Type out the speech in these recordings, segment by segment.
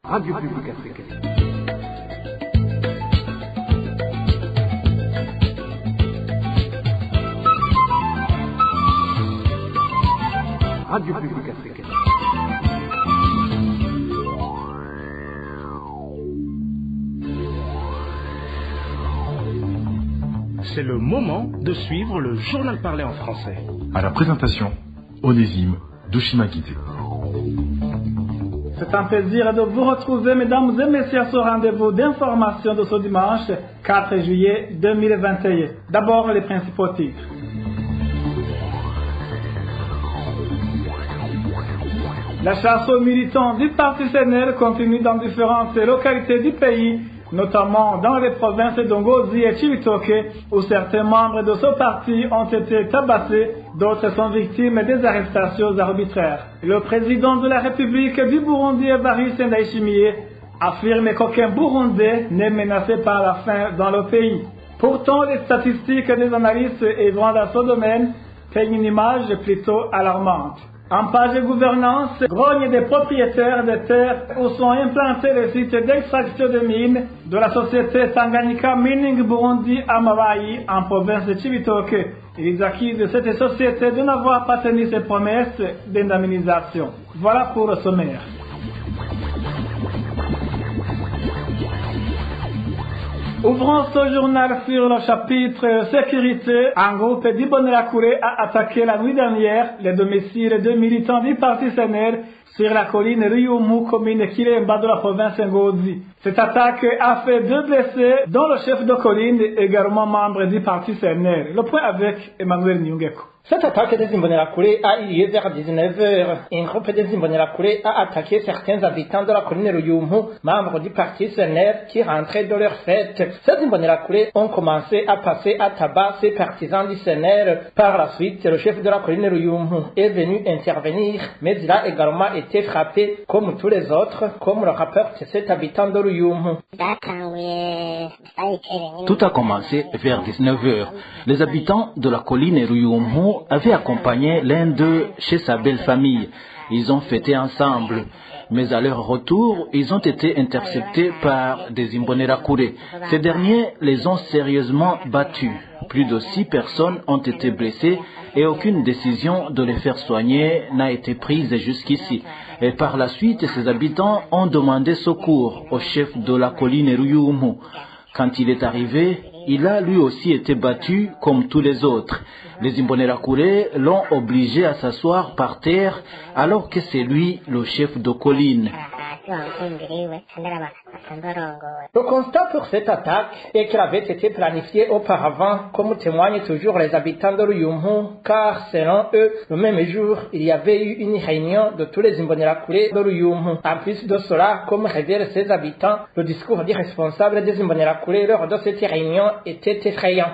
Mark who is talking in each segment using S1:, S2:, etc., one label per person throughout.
S1: Radio Publique Africaine. Radio Publique Africaine.
S2: C'est le moment de suivre le journal parlé en français.
S3: À la présentation, Onésime Douchimakité.
S4: C'est un plaisir de vous retrouver, mesdames et messieurs, à ce rendez-vous d'information de ce dimanche 4 juillet 2021. D'abord, les principaux titres. La chasse aux militants du Parti CNL continue dans différentes localités du pays, notamment dans les provinces d'Ongozi et Chibitoke, où certains membres de ce parti ont été tabassés, d'autres sont victimes des arrestations arbitraires. Le président de la République du Burundi, Evariste Ndayishimiye, affirme qu'aucun Burundais n'est menacé par la faim dans le pays. Pourtant, les statistiques des analystes œuvrant dans ce domaine peignent une image plutôt alarmante. En page de gouvernance, grogne des propriétaires de terres où sont implantés les sites d'extraction de mines de la société Tanganyika Mining Burundi à Mabayi, en province de Chibitoke. Ils accusent cette société de n'avoir pas tenu ses promesses d'indemnisation. Voilà pour le sommaire. Ouvrons ce journal sur le chapitre sécurité. Un groupe d'Imbonerakure a attaqué la nuit dernière les domiciles de militants du Parti CNL sur la colline Ryumu, commune Kiremba de la province Ngozi. Cette attaque a fait 2 blessés, dont le chef de colline, également membre du Parti CNL. Le point avec Emmanuel Nyungeko.
S5: Cette attaque des Imbonerakure a eu lieu vers 19h. Un groupe des Imbonerakure a attaqué certains habitants de la colline Ryumu, membres du Parti CNL, qui rentraient de leur fête. Ces Imbonerakure ont commencé à passer à tabac ces partisans du CNL. Par la suite, le chef de la colline Ryumu est venu intervenir, mais il a également été frappé, comme tous les autres, comme le rapporte cet habitant de Ryumu.
S6: Tout a commencé vers 19h. Les habitants de la colline Ryumu avaient accompagné l'un d'eux chez sa belle famille. Ils ont fêté ensemble. Mais à leur retour, ils ont été interceptés par des Imbonerakure. Ces derniers les ont sérieusement battus. Plus de 6 personnes ont été blessées et aucune décision de les faire soigner n'a été prise jusqu'ici. Et par la suite, ces habitants ont demandé secours au chef de la colline Ryumu. Quand il est arrivé, il a lui aussi été battu comme tous les autres. Les Imbonerakure l'ont obligé à s'asseoir par terre alors que c'est lui le chef de colline.
S5: Le constat pour cette attaque est qu'elle avait été planifiée auparavant, comme témoignent toujours les habitants de Ryumu, car selon eux, le même jour, il y avait eu une réunion de tous les Imbonerakure de Ryumu. En plus de cela, comme révèlent ces habitants, le discours des responsables des Imbonerakure lors de cette réunion était effrayant.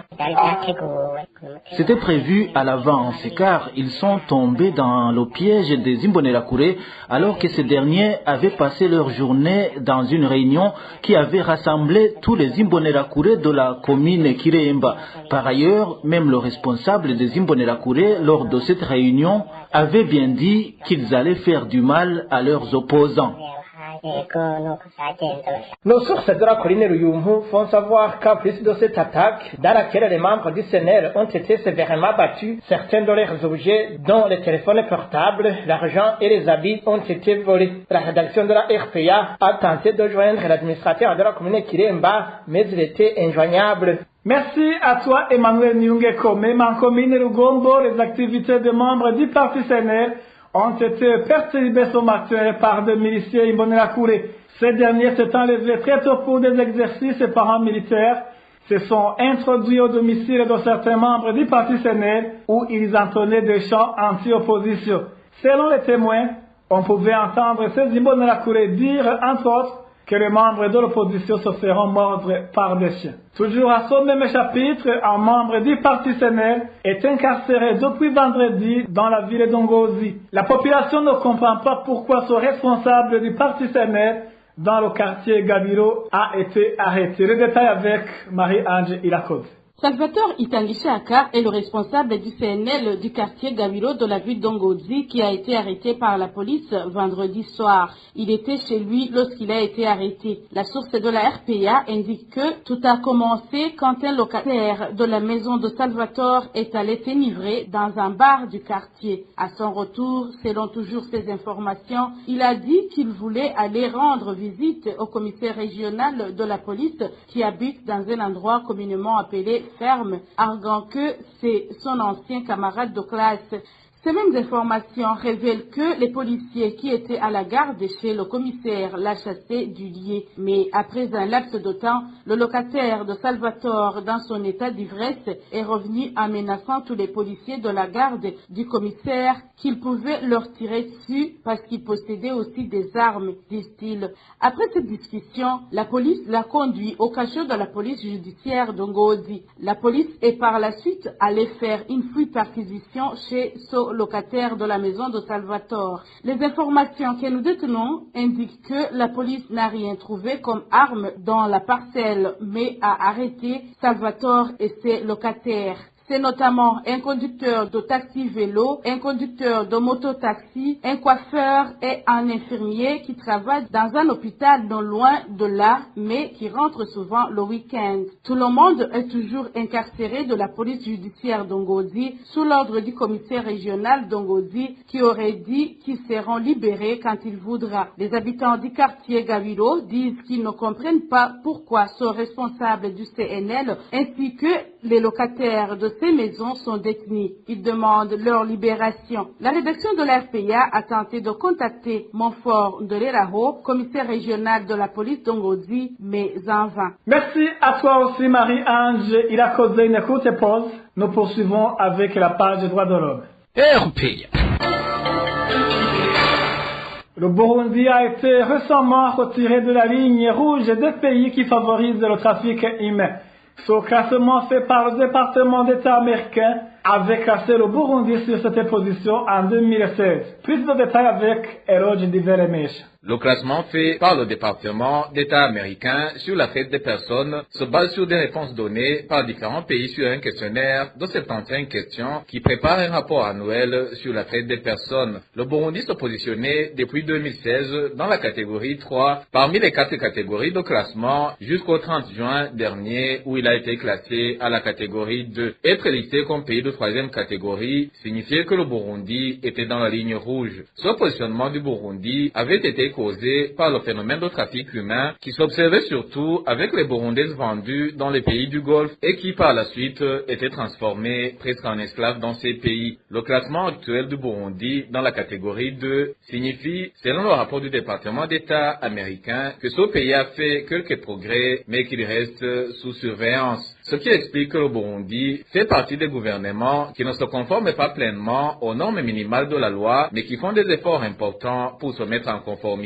S6: C'était prévu à l'avance, car ils sont tombés dans le piège des Imbonerakure alors que ces derniers avaient passé leur journée dans une réunion qui avait rassemblé tous les Imbonerakure de la commune Kiremba. Par ailleurs, même le responsable des Imbonerakure lors de cette réunion avait bien dit qu'ils allaient faire du mal à leurs opposants.
S5: Nos sources de la colline Ryumu font savoir qu'en plus de cette attaque, dans laquelle les membres du CNL ont été sévèrement battus, certains de leurs objets, dont les téléphones portables, l'argent et les habits, ont été volés. La rédaction de la RPA a tenté de joindre l'administrateur de la commune Kiremba, mais il était injoignable.
S4: Merci à toi, Emmanuel Nyungeko. Même en commune Rugombo, les activités des membres du Parti CNL ont été perturbés ce matin par des miliciens Imbonerakure. Ces derniers s'étant levés très tôt pour des exercices paramilitaires, se sont introduits au domicile de certains membres du Parti CNL où ils entonnaient des chants anti-opposition. Selon les témoins, on pouvait entendre ces Imbonerakure dire, entre autres, que les membres de l'opposition se feront mordre par des chiens. Toujours à ce même chapitre, un membre du Parti CNL est incarcéré depuis vendredi dans la ville d'Ongozi. La population ne comprend pas pourquoi ce responsable du Parti CNL dans le quartier Gabiro a été arrêté. Le détail avec Marie-Ange Ilakode.
S7: Salvatore Itangichaka est le responsable du CNL du quartier Gabiro de la ville d'Ongozi qui a été arrêté par la police vendredi soir. Il était chez lui lorsqu'il a été arrêté. La source de la RPA indique que tout a commencé quand un locataire de la maison de Salvatore est allé s'enivrer dans un bar du quartier. À son retour, selon toujours ces informations, il a dit qu'il voulait aller rendre visite au commissaire régional de la police qui habite dans un endroit communément appelé ferme, arguant que c'est son ancien camarade de classe. Ces mêmes informations révèlent que les policiers qui étaient à la garde chez le commissaire l'a chassé du lieu. Mais après un laps de temps, le locataire de Salvatore, dans son état d'ivresse, est revenu en menaçant tous les policiers de la garde du commissaire qu'il pouvait leur tirer dessus parce qu'ils possédaient aussi des armes, disent-ils. Après cette discussion, la police l'a conduit au cachot de la police judiciaire d'Ongozi. La police est par la suite allée faire une fouille perquisition chez ce locataire de la maison de Salvatore. Les informations que nous détenons indiquent que la police n'a rien trouvé comme arme dans la parcelle, mais a arrêté Salvatore et ses locataires. C'est notamment un conducteur de taxi-vélo, un conducteur de moto-taxi, un coiffeur et un infirmier qui travaillent dans un hôpital non loin de là, mais qui rentrent souvent le week-end. Tout le monde est toujours incarcéré de la police judiciaire d'Ongozi sous l'ordre du commissaire régional d'Ongozi qui aurait dit qu'ils seront libérés quand il voudra. Les habitants du quartier Gabiro disent qu'ils ne comprennent pas pourquoi ce responsable du CNL ainsi que les locataires de ces maisons sont détenus. Ils demandent leur libération. La rédaction de l'RPA a tenté de contacter Montfort Ndeleraho, commissaire régional de la police d'Ongozi, mais en vain.
S4: Merci à toi aussi Marie-Ange. Il a causé une courte pause. Nous poursuivons avec la page des droits de l'homme.
S2: RPA.
S4: Le Burundi a été récemment retiré de la ligne rouge des pays qui favorisent le trafic humain. Ce classement fait par le département d'État américain avait classé le Burundi sur cette position en 2016. Plus de détails avec Eroge Diveremesh.
S8: Le classement fait par le département d'État américain sur la traite des personnes se base sur des réponses données par différents pays sur un questionnaire de 75 questions qui prépare un rapport annuel sur la traite des personnes. Le Burundi se positionnait depuis 2016 dans la catégorie 3 parmi les 4 catégories de classement jusqu'au 30 juin dernier où il a été classé à la catégorie 2. Être listé comme pays de 3e catégorie signifiait que le Burundi était dans la ligne rouge. Ce positionnement du Burundi avait été causé par le phénomène de trafic humain qui s'observait surtout avec les Burundaises vendues dans les pays du Golfe et qui par la suite étaient transformées presque en esclaves dans ces pays. Le classement actuel du Burundi dans la catégorie 2 signifie, selon le rapport du département d'État américain, que ce pays a fait quelques progrès mais qu'il reste sous surveillance. Ce qui explique que le Burundi fait partie des gouvernements qui ne se conforment pas pleinement aux normes minimales de la loi, mais qui font des efforts importants pour se mettre en conformité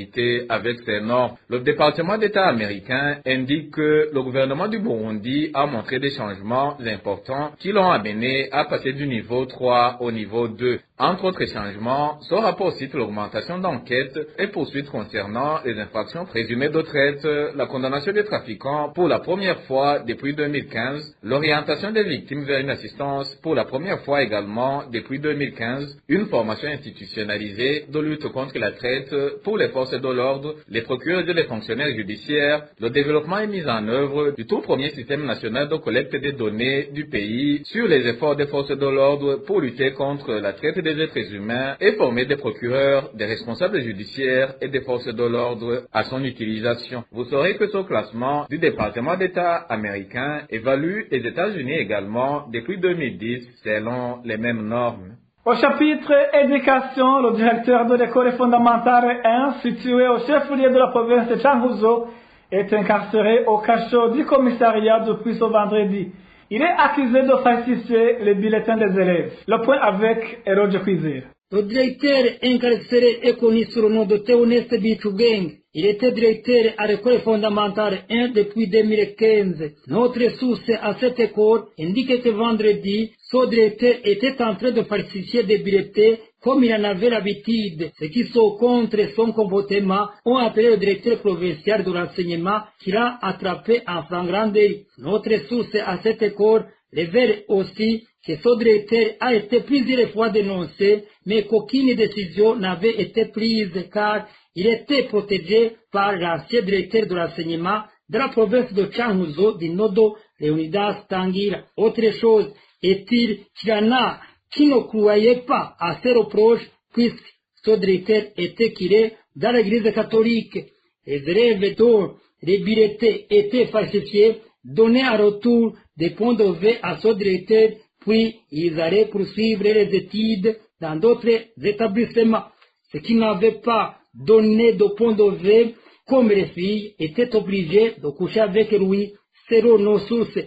S8: avec ces normes. Le département d'État américain indique que le gouvernement du Burundi a montré des changements importants qui l'ont amené à passer du niveau 3 au niveau 2. Entre autres changements, ce rapport cite l'augmentation d'enquêtes et poursuites concernant les infractions présumées de traite, la condamnation des trafiquants pour la première fois depuis 2015, l'orientation des victimes vers une assistance pour la première fois également depuis 2015, une formation institutionnalisée de lutte contre la traite pour les forces de l'ordre, les procureurs et les fonctionnaires judiciaires, le développement et mise en œuvre du tout premier système national de collecte des données du pays sur les efforts des forces de l'ordre pour lutter contre la traite des êtres humains et former des procureurs, des responsables judiciaires et des forces de l'ordre à son utilisation. Vous saurez que ce classement du département d'État américain évalue les États-Unis également depuis 2010 selon les mêmes normes.
S4: Au chapitre éducation, le directeur de l'école fondamentale 1 située au chef-lieu de la province de Changuzo est incarcéré au cachot du commissariat depuis ce vendredi. Il est accusé de falsifier les bulletins des élèves. Le point avec Eroge Kwizera.
S9: Le directeur incarcéré est connu sous le nom de Théoneste Bichugeng. Il était directeur à l'école fondamentale 1 depuis 2015. Notre source à cette école indique que vendredi, ce directeur était en train de falsifier des bulletins comme il en avait l'habitude. Ceux qui sont contre son comportement ont appelé le directeur provincial de l'enseignement qui l'a attrapé en flagrant délit. Notre source à cette école révèle aussi que son directeur a été plusieurs fois dénoncé, mais qu'aucune décision n'avait été prise car il était protégé par l'ancien directeur de l'enseignement de la province de Changuzo, Dinodo Leonidas Tangira. Autre chose est-il qu'il y en a qui ne croyaient pas à ses reproches puisque son directeur était curé dans l'église catholique. Les élèves dont les bulletins étaient falsifiés donnaient en retour des points de vue à son directeur, puis ils allaient poursuivre les études dans d'autres établissements. Ce qui n'avait pas donné de points de vue, comme les filles étaient obligées de coucher avec lui, selon nos sources.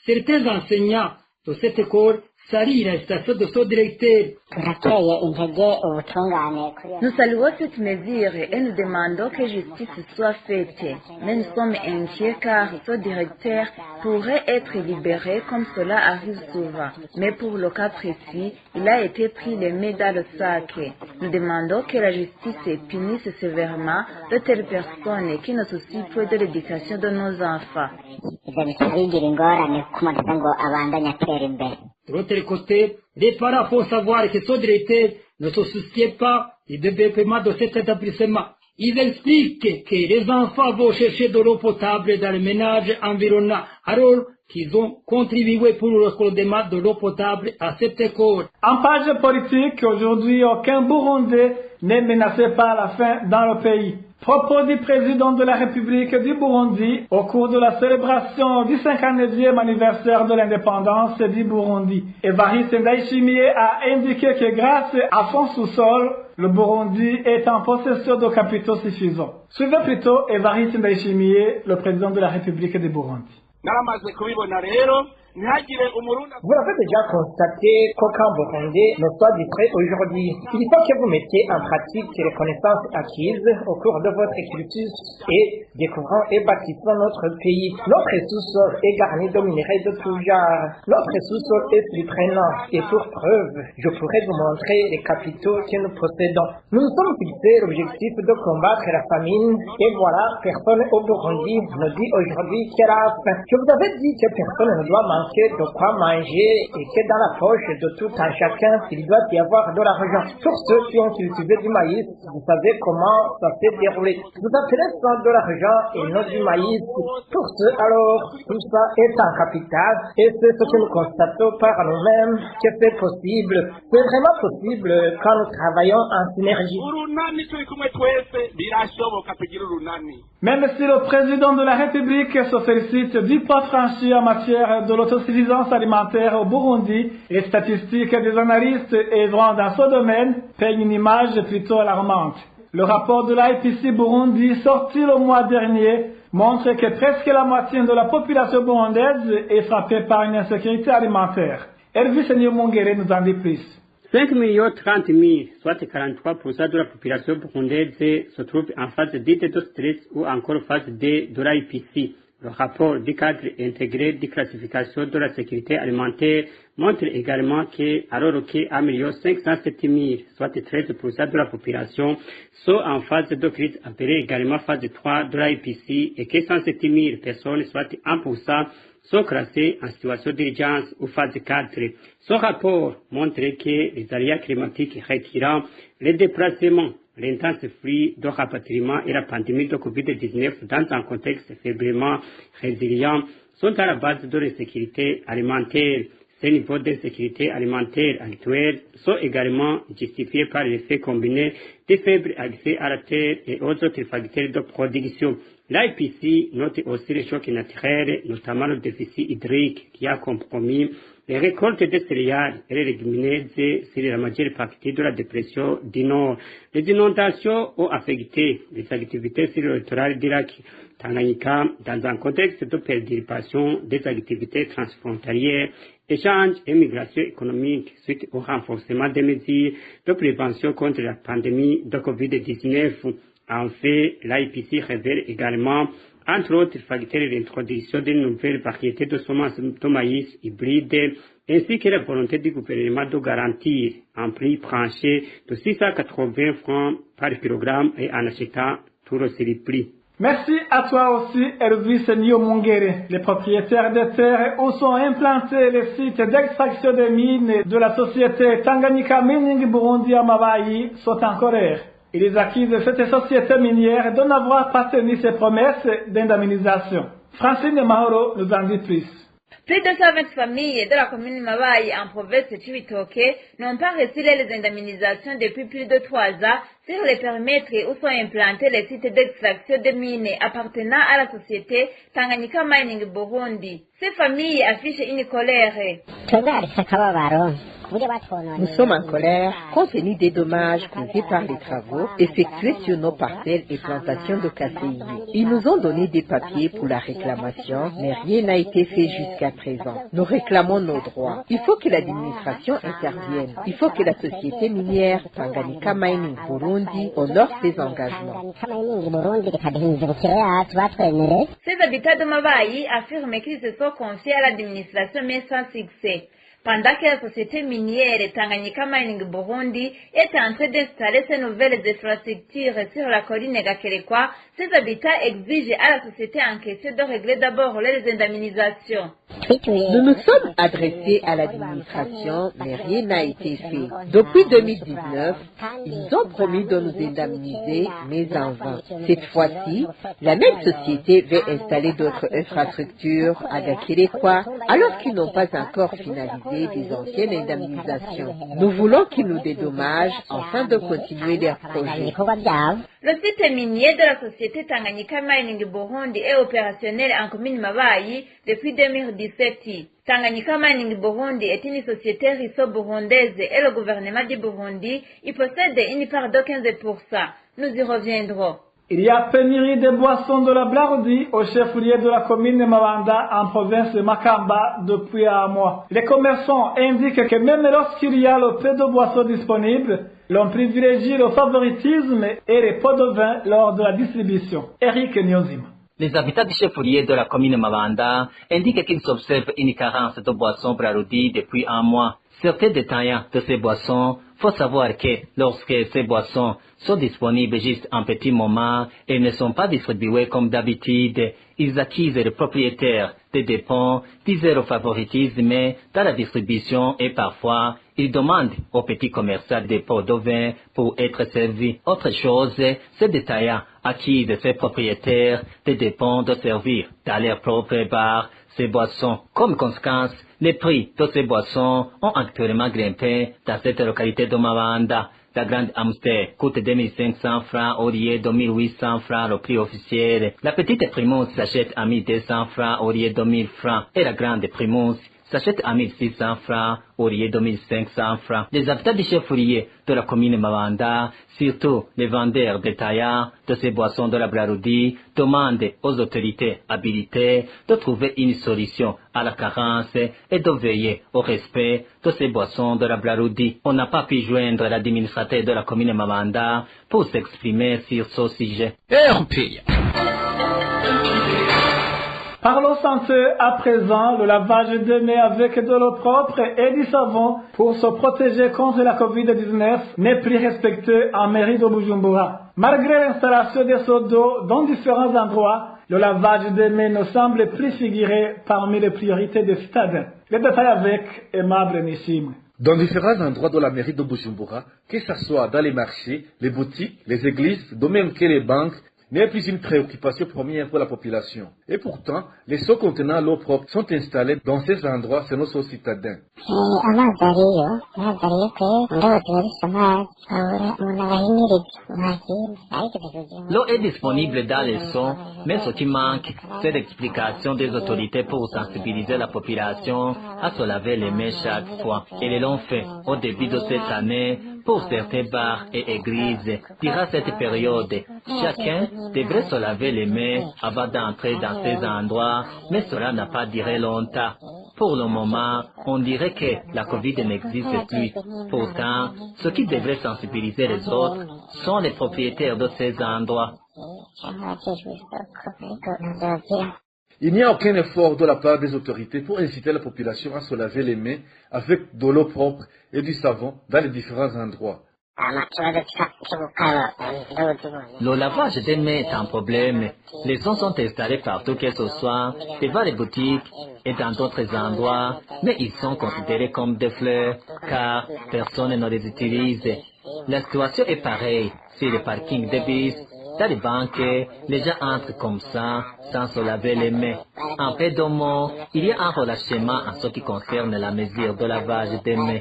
S9: Certains enseignants de cette école salient l'arrestation de son directeur.
S10: Nous saluons cette mesure et nous demandons que justice soit faite. Mais nous sommes inquiets car ce directeur pourrait être libéré comme cela arrive souvent. Mais pour le cas précis, il a été pris les mains dans le sac. Nous demandons que la justice punisse sévèrement de telles personnes qui ne s'occupent de l'éducation de nos enfants.
S9: De l'autre côté, les parents font savoir que son directeur ne se souciait pas du développement de cet établissement. Ils expliquent que les enfants vont chercher de l'eau potable dans les ménages environnants, alors qu'ils ont contribué pour le raccordement de l'eau potable à cette école.
S4: En page politique, aujourd'hui, aucun Burundais n'est menacé par la faim dans le pays. Propos du président de la République du Burundi au cours de la célébration du 59e anniversaire de l'indépendance du Burundi. Evariste Ndayishimiye a indiqué que grâce à son sous-sol, le Burundi est en possession de capitaux suffisants. Suivez plutôt Evariste Ndayishimiye, le président de la République du Burundi.
S5: Vous avez déjà constaté qu'aucun Burundais ne soit distrait aujourd'hui. Il faut que vous mettiez en pratique les connaissances acquises au cours de votre cursus et découvrant et bâtissant notre pays. Notre sous-sol est garni de minerais de tout genre. Notre sous-sol est surprenant et pour preuve, je pourrais vous montrer les capitaux que nous possédons. Nous nous sommes fixés l'objectif de combattre la famine et voilà, personne au Burundi ne dit aujourd'hui qu'elle a faim. Je vous avais dit que personne ne doit manquer de quoi manger et que dans la poche de tout un chacun, il doit y avoir de l'argent. Pour ceux qui ont cultivé du maïs, vous savez comment ça s'est déroulé. Vous appelez ça de l'argent et non du maïs. Pour ceux, alors, tout ça est en capital et c'est ce que nous constatons par nous-mêmes que c'est possible. C'est vraiment possible quand nous travaillons en synergie.
S4: Même si le président de la République se félicite du pas franchi en matière de l'autosuffisance alimentaire au Burundi, les statistiques des analystes œuvrant dans ce domaine peignent une image plutôt alarmante. Le rapport de l'IPC Burundi sorti le mois dernier montre que presque la moitié de la population burundaise est frappée par une insécurité alimentaire. Hervé Seigneur Mongere nous en dit plus.
S11: 5 30 000, soit 43% de la population burundaise se trouve en phase dite de stress ou encore phase D de l'IPC. Le rapport du cadre intégré de classification de la sécurité alimentaire montre également alors que 1 507 000, soit 13% de la population, sont en phase de crise appelée également phase 3 de l'IPC et que 107 000 personnes, soit 1%, sont classées en situation d'urgence ou phase 4. Ce rapport montre que les aléas climatiques retirant les déplacements, l'intense flux de rapatriement et la pandémie de Covid-19 dans un contexte faiblement résilient sont à la base de l'insécurité alimentaire. Ces niveaux d'insécurité alimentaire actuels sont également justifiés par l'effet combiné des faibles accès à la terre et aux autres facteurs de production. L'IPC note aussi les chocs naturels, notamment le déficit hydrique qui a compromis les récoltes de céréales et les légumineuses sur la majeure partie de la dépression du Nord. Les inondations ont affecté les activités sur le littoral d'Irak, Tanganyika, dans un contexte de perturbation des activités transfrontalières, échanges et migration économique suite au renforcement des mesures de prévention contre la pandémie de Covid-19. En fait, l'IPC révèle également, entre autres facteurs, l'introduction d'une nouvelle variété de semences de maïs hybrides, ainsi que la volonté du gouvernement de garantir un prix plancher de 680 francs par kilogramme et en achetant tout le prix.
S4: Merci à toi aussi, Elvis Niomongere. Les propriétaires de terres où sont implantés les sites d'extraction des mines de la société Tanganyika Mining Burundi à Mabayi sont en colère. Ils accusent cette société minière de n'avoir pas tenu ses promesses d'indemnisation. Francine Mahoro nous en dit plus.
S10: Plus de 120 familles de la commune Mabayi en province de Chibitoke n'ont pas reçu les indemnisations depuis plus de 3 ans sur les périmètres où sont implantés les sites d'extraction de mines appartenant à la société Tanganyika Mining Burundi. Ces familles affichent une colère.
S12: Nous sommes en colère compte tenu des dommages causés par les travaux effectués sur nos parcelles et plantations de caféiers. Ils nous ont donné des papiers pour la réclamation, mais rien n'a été fait jusqu'à présent. Nous réclamons nos droits. Il faut que l'administration intervienne. Il faut que la société minière Tanganyika Mining Burundi honore ses engagements.
S10: Ces habitants de Mabayi affirment qu'ils se sont confiés à l'administration mais sans succès. Pendant que la société minière Tanganyika Mining Burundi est en train d'installer ces nouvelles infrastructures sur la colline Gakerekwa, ces habitants exigent à la société en question de régler d'abord les indemnisations.
S12: Nous nous sommes adressés à l'administration, mais rien n'a été fait. Depuis 2019, ils ont promis de nous indemniser, mais en vain. Cette fois-ci, la même société veut installer d'autres infrastructures à Gakerekwa, alors qu'ils n'ont pas encore finalisé des anciennes indemnisations. Nous voulons qu'ils nous dédommagent afin de continuer leurs projets.
S10: Le site minier de la société Tanganyika Mining Burundi est opérationnel en commune Mabayi depuis 2017. Tanganyika Mining Burundi est une société russo-burundaise et le gouvernement du Burundi y possède une part de 15%. Nous y reviendrons.
S4: Il y a pénurie de boissons de la Blarudi au chef-lieu de la commune de Mabanda en province de Makamba depuis un mois. Les commerçants indiquent que même lorsqu'il y a le peu de boissons disponibles, l'on privilégie le favoritisme et les pots de vin lors de la distribution. Eric Nyozima.
S6: Les habitants du chef-lieu de la commune Mabanda indiquent qu'ils observent une carence de boissons Blarudi depuis un mois. Certains détaillants de ces boissons, faut savoir que lorsque ces boissons sont disponibles juste un petit moment et ne sont pas distribuées comme d'habitude, ils accusent les propriétaires des dépôts du zéro favoritisme dans la distribution et parfois ils demandent aux petits commerçants des pots de vin pour être servis. Autre chose, ces détaillants accusent ces propriétaires des dépôts de servir dans leur propre bar ces boissons. Comme conséquence, les prix de ces boissons ont actuellement grimpé dans cette localité de Mabanda. La grande Amstel coûte 2500 francs au lieu de 1800 francs le prix officiel. La petite Primousse s'achète à 1200 francs au lieu de 1000 francs. Et la grande Primousse s'achète à 1600 francs au lieu de 1500 francs. Les habitants du chef-lieu de la commune Mabanda, surtout les vendeurs détaillants de ces boissons de la Blarudi, demandent aux autorités habilitées de trouver une solution à la carence et de veiller au respect de ces boissons de la Blarudi. On n'a pas pu joindre l'administrateur de la commune Mabanda pour s'exprimer sur ce sujet.
S8: Et on paye.
S4: Parlons santé à présent, le lavage des mains avec de l'eau propre et du savon pour se protéger contre la Covid-19 n'est plus respecté en mairie de Bujumbura. Malgré l'installation des seaux d'eau dans différents endroits, le lavage des mains ne semble plus figurer parmi les priorités des citadins. Les détails avec Aimable Nishim.
S13: Dans différents endroits de la mairie de Bujumbura, que ce soit dans les marchés, les boutiques, les églises, de même que les banques, n'est plus une préoccupation première pour la population. Et pourtant, les seaux contenant l'eau propre sont installés dans ces endroits selon nos citadins.
S6: L'eau est disponible dans les seaux, mais ce qui manque, c'est l'explication des autorités pour sensibiliser la population à se laver les mains chaque fois. Et ils l'ont fait au début de cette année pour certains bars et églises. Durant cette période, chacun devrait se laver les mains avant d'entrer dans ces endroits, mais cela n'a pas duré longtemps. Pour le moment, on dirait que la Covid n'existe plus. Pourtant, ceux qui devraient sensibiliser les autres sont les propriétaires de ces endroits.
S13: Il n'y a aucun effort de la part des autorités pour inciter la population à se laver les mains avec de l'eau propre et du savon dans les différents endroits.
S14: Le lavage des mains est un problème. Les gens sont installés partout que ce soit, devant les boutiques et dans d'autres endroits, mais ils sont considérés comme des fleurs, car personne ne les utilise. La situation est pareille sur les parkings de bus, dans les banques, les gens entrent comme ça, sans se laver les mains. En peu de mots, il y a un relâchement en ce qui concerne la mesure de lavage des mains.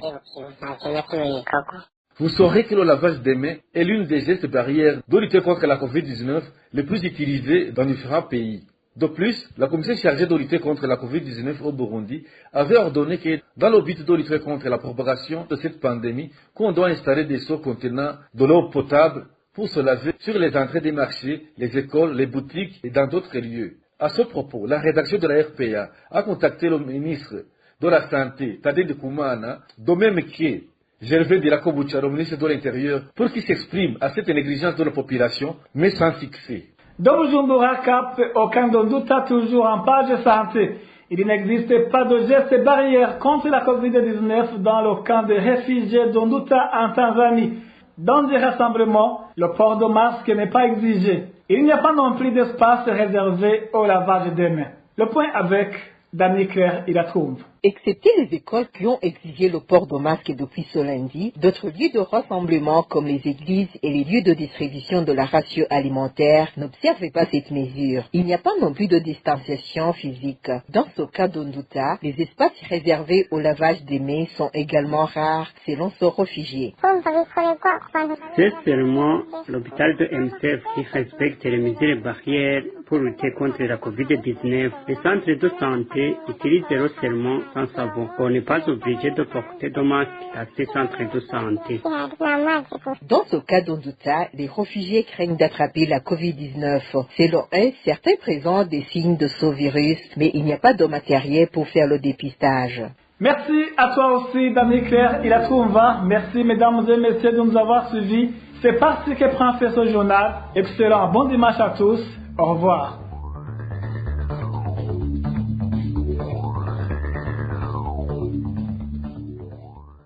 S13: Vous saurez que le lavage des mains est l'une des gestes barrières de lutter contre la COVID-19 les plus utilisés dans différents pays. De plus, la commission chargée de lutter contre la COVID-19 au Burundi avait ordonné que, dans le but de lutter contre la propagation de cette pandémie, qu'on doit installer des seaux contenant de l'eau potable pour se laver sur les entrées des marchés, les écoles, les boutiques et dans d'autres lieux. À ce propos, la rédaction de la RPA a contacté le ministre de la Santé, Tadei Kumana, de même que Gervais de la Kobucha, le ministre de l'Intérieur, pour qu'il s'exprime à cette négligence de la population, mais sans succès.
S4: De Bujumbura Cap, au camp d'Onduta, toujours en page santé. Il n'existe pas de gestes barrières contre la COVID-19 dans le camp de réfugiés d'Onduta en Tanzanie. Dans des rassemblements, le port de masque n'est pas exigé. Il n'y a pas non plus d'espace réservé au lavage des mains. Le point avec Dani Claire, il la trouve.
S12: Excepté les écoles qui ont exigé le port de masque depuis ce lundi, d'autres lieux de rassemblement comme les églises et les lieux de distribution de la ration alimentaire n'observent pas cette mesure. Il n'y a pas non plus de distanciation physique. Dans ce cas d'Onduta, les espaces réservés au lavage des mains sont également rares selon ce réfugié.
S11: C'est seulement l'hôpital de MCF qui respecte les mesures barrières pour lutter contre la COVID-19. Les centres de santé utilisent seulement sans savon. On n'est pas obligé de porter de masque à ces centres de santé.
S12: Dans ce cas d'Onduta, les réfugiés craignent d'attraper la COVID-19. Selon eux, certains présentent des signes de ce virus, mais il n'y a pas de matériel pour faire le dépistage.
S4: Merci à toi aussi, Dani Claire, il a trouvé. Merci, mesdames et messieurs, de nous avoir suivis. C'est parti que prend fait ce journal. Excellent, bon dimanche à tous. Au revoir.